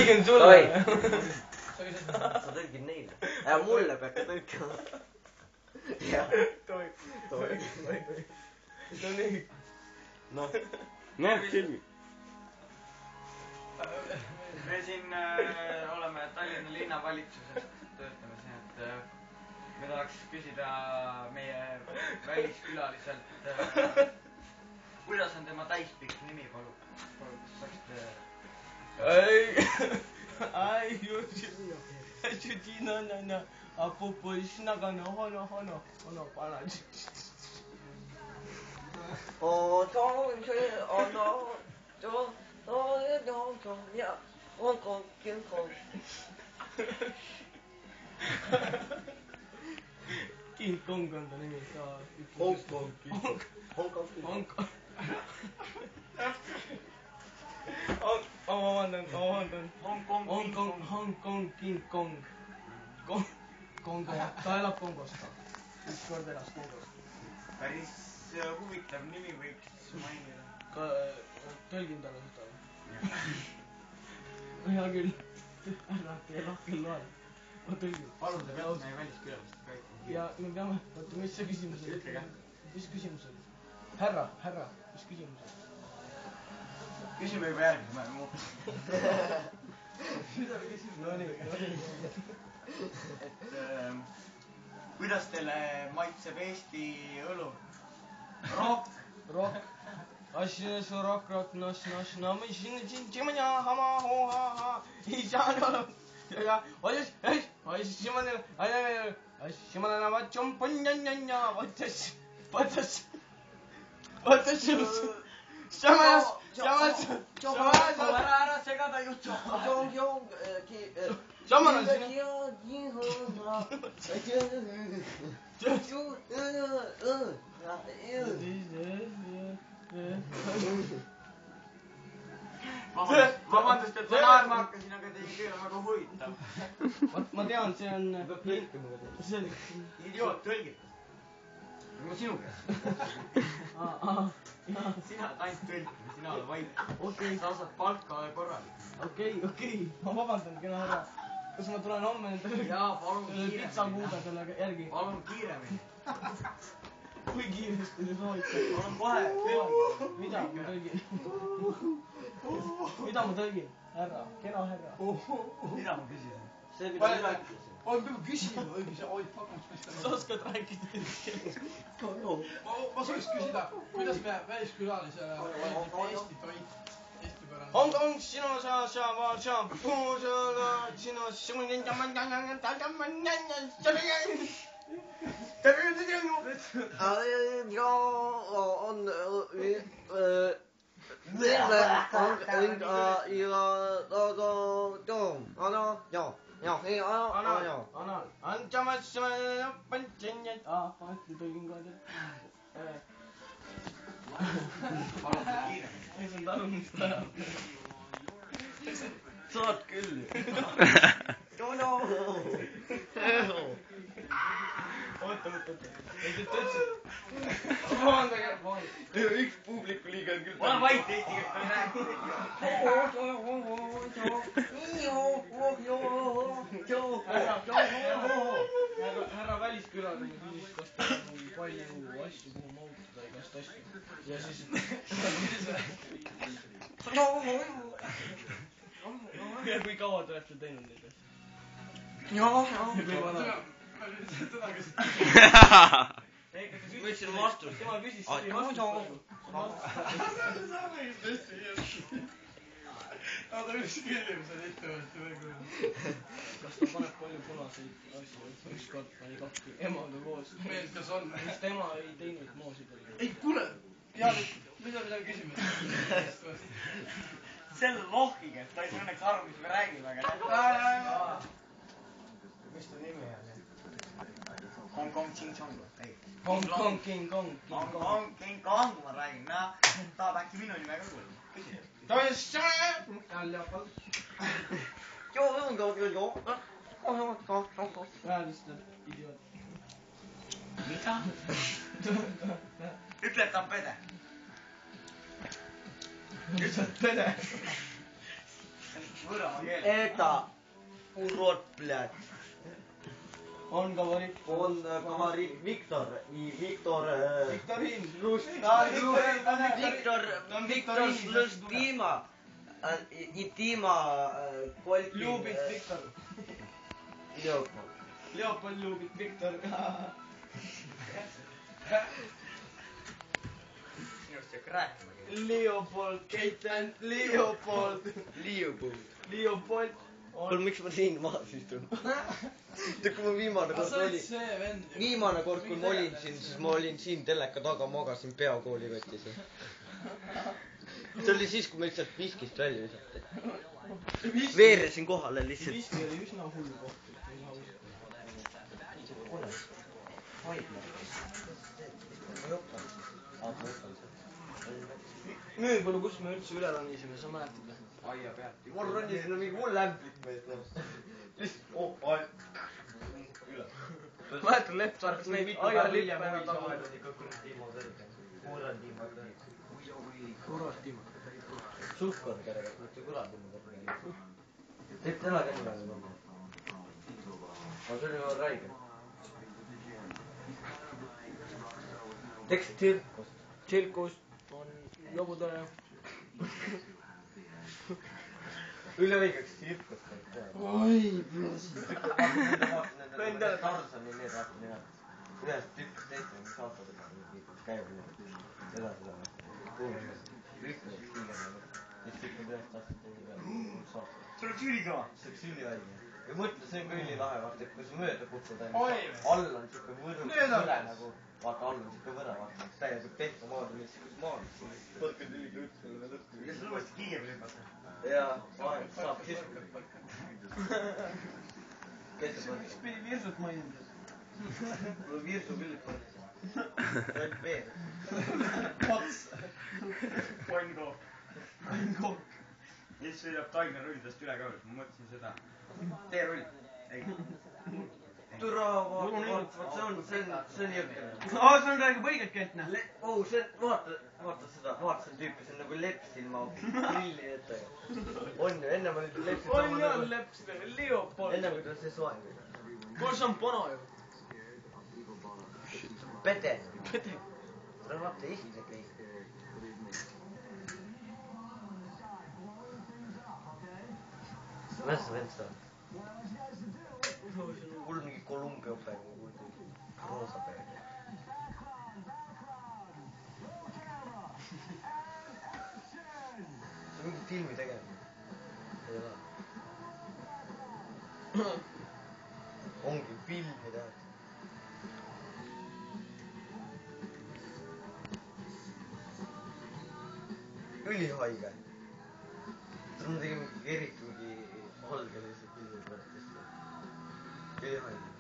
tõlgin sulle. Sa tõlgid neile. Ja mulle pead ka tõlkima. Jah. Tohib. No nii. Noh, näeb selgi. Me siin oleme Tallinna linnavalitsuses, töötame siin, et me tahaks küsida meie väliskülaliselt, kuidas on tema täispikk nimi, palun, kas saaksite... Ai, no, apupu isnaga no, panad. King Kong on ta nimi ka. Hong Kong. Vabandan. Hong Kong, King Kong. Kongo, ta elab Kongos ka. Üks kord elas Kongos. Päris huvitav nimi võiks mainida. Tõlgin talle seda. Hea küll. Ära tee lahkel loal. Ma tõlgin. Palun, te peate meie väliskülalist kõik. Ja me peame, oota, mis see küsimus oli? Mis küsimus oli? Härra, mis küsimus oli? Küsime juba järgmise, ma muuta. Mida me küsime? No nii. Et kuidas teile maitseb Eesti õlu? Rock. Asjine su rock, no, ma siin, hama, ära segada juttu. Samal on sinu. Vabandust, et ma naerma hakkasin, aga teie keel on väga huvitav. Ma tean, see on... Idioot, tõlgid. Ma sinu käes. Sina oled ainult tõlkima, sina oled vaid. Sa saad palka korralik. Okei, ma vabandan, kena härra. Kas ma tulen homme nendele... Jaa, palun kiiremini. Pitsakuudadele järgi. Palun kiiremini. Kui kiiresti te soovite? Palun kohe. Mida ma tõlgin? Härra, kena härra. Mida ma küsisin? See, mida ma rääkisin. On peab küsima õiguse, Sa oskad rääkida ma sooviks küsida, kuidas me väliskülalisele Eesti toit, Eesti pärane. Hong Kong, sinu Saad küll. Oota. Üks publiku liige on küll. Ole vait, Eesti keelt ei räägi. Härra väliskülaline küsis, kas ta on palju asju, kuhu mahutada igast asju. Ja siis... Ja kui kaua te olete teinud neid asju? Seda küsid. Ma ütlesin vastust. Tema küsis seda vastust. Aga üks küsimus on ette võtta veel küll. Kas ta paneb palju punaseid asju? Ükskord pani kakki emaga koos. Meeldas on. Miks ta ema ei teinud moosi palju? Ei, kuule. Jaan, mida küsime? Selle lohkiga, et ta ei saa õnneks aru, mis me räägime, aga... Mis ta nimi on? Hong Kong King Kong. Hong Kong King Kong. Hong Kong King Kong, ma räägin. Tahab äkki minu nime ka kuulda. Küsi. Väärlistab idioot. Mida? Ütle, et ta on pede. Ütle, et pede. võõramaa keel . Это урод, блядь. On говорит. Он говорит Виктор. И Виктор... Викторин. Виктор слышит Дима. И Дима Колькин. Любит Виктор. Лёпов. Leopold любит Виктор. Minu arust see rääkima . Leopold, Keiten, Leopold. Leopold. kuule , miks ma siin maas istun ? kui ma viimane aga kord sa oled olin , see vend . viimane kord , kui ma olin siin , siis ma olin siin teleka taga , magasin pea koolikotis . see oli siis , kui meid sealt viskist välja visati . veeresin kohale lihtsalt . Viski oli üsna hull koht . nüüd pole , kus me üldse üle ronisime , sa mäletad või ? aia pealt . ma ronisin mingi hull ämblik mees , noh . mäletan , Lepp sarkas neid aialippe ja tagu . kurat , Timo . suhkur kergelt , mitte kuradi . teeb täna ka niimoodi . aga see oli veel räige . teeks tsirkust . tsirkus on lobudele . üleõigeks tsirkust teeb teha . oi , Tarzani need vaata nimelt . ühest tüüpist teiste , mis autodega käivad need . edasi lähevad . rühmaks tiigerna . siis tüüpid ühest aastast teise peale . see oleks ülikõva . see oleks ülihaige . ja mõtle , see on ka ülilahe , vaata , et kui sa mööda kukud , Oi. all on siuke võru , Mööda võre nagu , vaata , all on siuke võre , vaata , täielikult tehtud maad on lihtsalt maad . võtkad ülikõva selle veel õhku . ja seda uuesti kiirelt lükata . jaa , saab siis . kes see miks pidi virsut mainida ? mul virsu küll mõttes . ainult veel . Pats . Ponn kook . kook . ja siis sõidab Taigna rullidest üle ka veel , ma mõtlesin seda . teerull . ei . türa , vaata , see on jõhker . aa , see on räägib õiget keelt , näe . see on , vaata seda , vaata seda tüüpi , see on nagu leps ilma prilli ette . on ju , ennem oli ta lepsid . on jah , Leps , Leopold . ennem kui ta see soeng . kuule , see on Pono ju . Pede . Pede . vaata , esimese käis . mis see vend saab ? mul mingi Kolumbia õpe , roosa peal . see on mingi filmi tegemine . ei ole . ongi filmi tehakse . ülihaige . see on tegelikult eriti mingi valge lihtsalt pildi pärast . ülihaige .